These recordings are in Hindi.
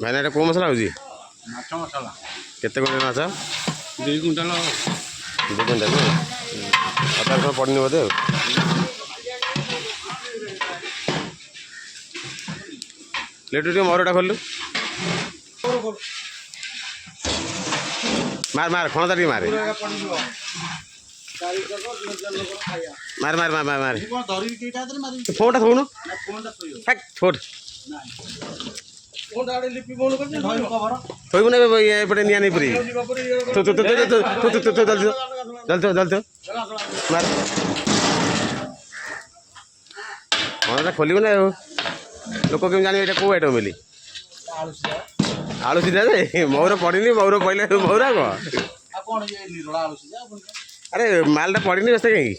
भाईना एटा को मसला होजी माछ मसला केते कोटे माछ 2 क्विंटल 2 क्विंटल अतार को पड़नी बोधे लेटू टे मोरटा खोलु मार मार खणता टी मारे मार मार मार मार मार फोन थोन फोट थोबू ना एपटे निया नहीं पूरी जल मार मना खोलू ना लोक केम जान ये कौ आइटम मिली आलू सीधा जे मौर पड़नी मौर पड़े मौर अरे मालटा पड़नी व्यस्त कहीं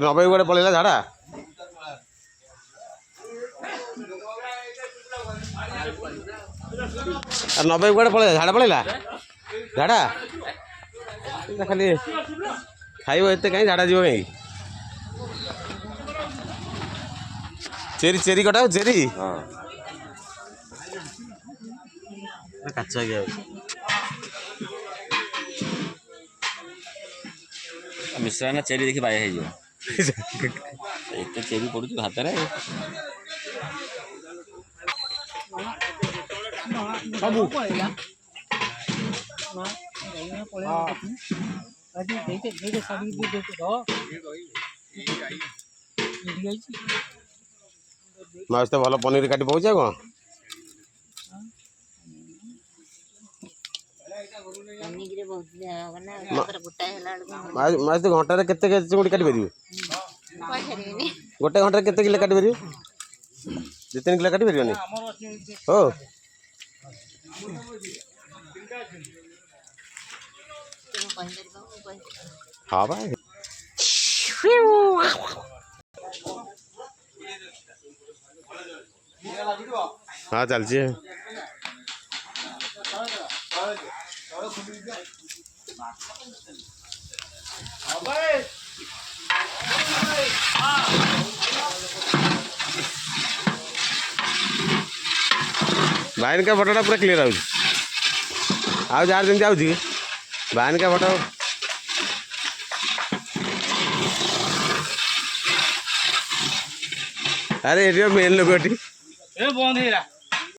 नबे गोटे पलैला झाड़ा नबे गोटे पलैला झाड़ा पलैला झाड़ा खाली खाइब एत कहीं झाड़ा जीव कहीं चेरी चेरी कटा चेरी काच मिश्रा चेरी देखी बाया है एत चेरी पड़ू हाथ में माछ तो भल पनीर काटी पाऊँ कौन माछ तो घंटा केते चिंगुड़ी काटी पारे गोटे घंटा केते किलो काटी पारे 2-3 किलो काटी पारे हो हाँ भाई हाँ चलती है भाई का फोटोटा पूरा क्लीयर आउट आज जार दिन जाऊँ भाई का फोटो अरे ये मेन लोग बंद